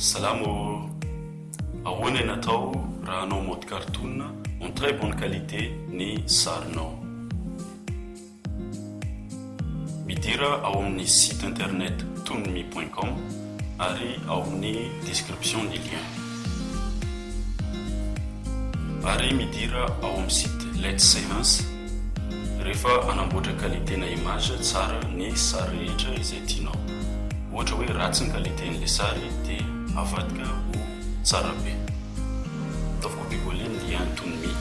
Salamo, ahoana natao raha anao mode cartoon en très bonne qualité ny sarinao. Midira ao amin'ny site internet toonme.com ary ao amin'ny description ny lien. Ary midira ao amin'ny site Let's Séance rehefa anamboatra qualité na image tsara ny sary rehetra izay tianao. Ohatra hoe ratsy ny qualité n'ilay sary dia avadika ho tsara be. Ataovy copier-coller ny lien Toonme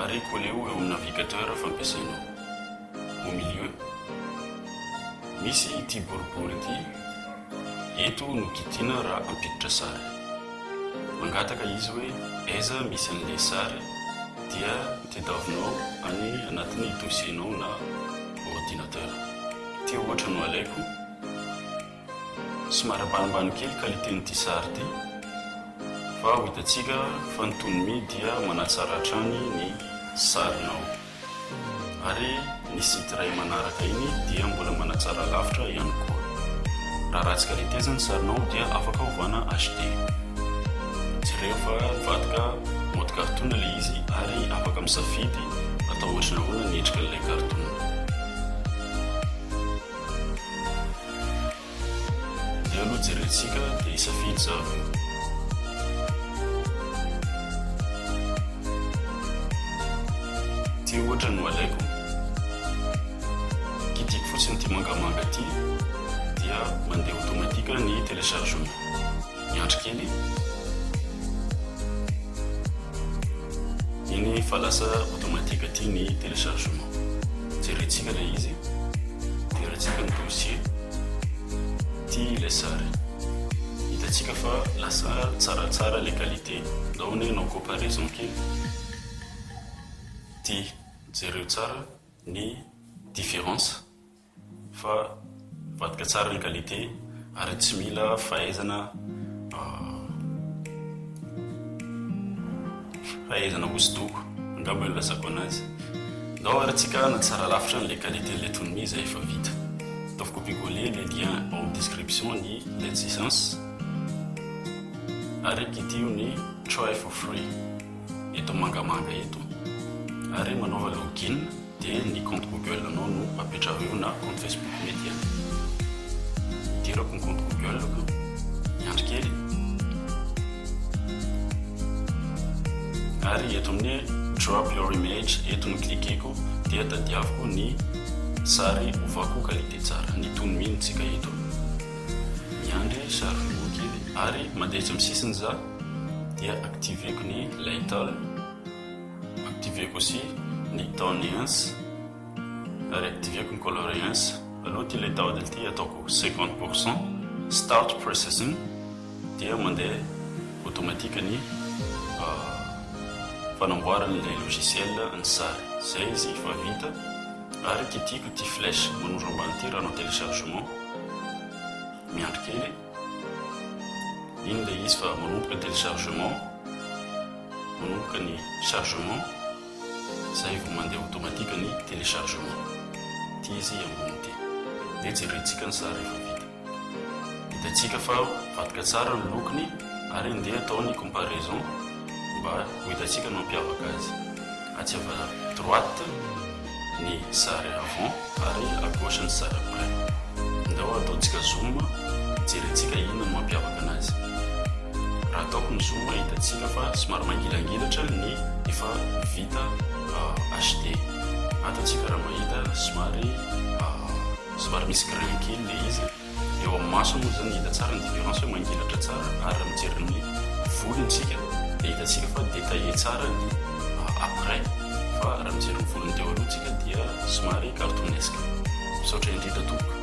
ary coller eo amin'ny navigateur fampiasainao. Au milieu misy ity boribory ity, eto no kitihana raha ampiditra sary. Mangataka izy hoe aiza misy an'ilay sary dia tadiavinao any anatin'ny dossier-nao na ordinateur. Ty ohatra no alaiko somary ambanimbany kely qualité n'ity sary ty, fa ho hitantsika fa ny Toonme dia manatsara hatrany ny sarinao. Ary ny site iray manaraka iny dia mbola manatsara lavitra ihany koa. Raha ratsy qualité zany sarinao dia afaka ovana HD. Jereo fa vadika mode cartoon ilay izy ary afaka misafidy atao ohatra ny ahoana ny endrika ilay cartoon. Dia aloha jerentsika dia isafidy zavy. Ty ohatra no alaiko, kitiko fotsiny ty mangamanga ty dia mandeha automatika ny téléchargement. Miandry kely iny fa lasa automatika ty ny téléchargement. Jerentsika ilay izy, jerentsika ny dossier ty ilay sary. Hitantsika fa lasa tsaratsara les qualité. Daony en comparaison kely ty jereo tsara ny différence fa vadika tsara ny qualité ary tsy mila fahaizana hosodoko angamba io lazako anazy. Ndao ary tsika na tsara lavitra ny qualité le Toonme zay efa vita. Ataovy copier-coller le lien en description ny Let's Séance ary kitio ny try for free eto mangamanga eto. Ary manaova login dia ny compte Google anao no apetrava eo na compte Facebook Media. Idirako ny compte Google ko, miandry kely. Ary eto amin'ny drop your image eto no klikeko dia tadiaviko ny sary ovako qualité tsara. Ny Toonme ntsika eto. Miandry sary kely ary mandeha amin'ny sisiny za dia activeko ny lightal. Activeko aussi ny toniance ary activeko ny coloriance. Aloha ty ilay tao ty ataoko 50%. Start processing dia mandeha automatika ny fanamboaran'ilay logiciel ny sary. Zay izy fa vita ary kitiko ty flèche manoro ambany ty raha anao téléchargement. Miandry kely iny ilay izy fa manomboka téléchargement, manomboka ny chargement. Zay vao mandeha automatika ny téléchargement. Ty izy ambony ty dia jerentsika ny sary efa vita. Hitantsika fa vadika tsara ny lokony ary ndeha atao ny comparaison mba ho hitantsika no mampiavaka azy. Atsiava droite ny sary avant ary à gauche ny sary après. Ndao ataontsika zoom jerentsika inona no mampiavaka anazy. Raha ataoko ny zoom hitantsika fa somary mangilangilatra ny efa vita HD. Ataontsika raha mahita somary misy grain kely le izy. Eo amin'ny maso moa zany hita tsara ny différence hoe mangilatra tsara ary mijery ny volontsika dia hitantsika fa détaillé tsara ny après. Fa raha mijery ny volony teo alohantsika dia somary cartoonesque. Misaotra indrindra tompoko.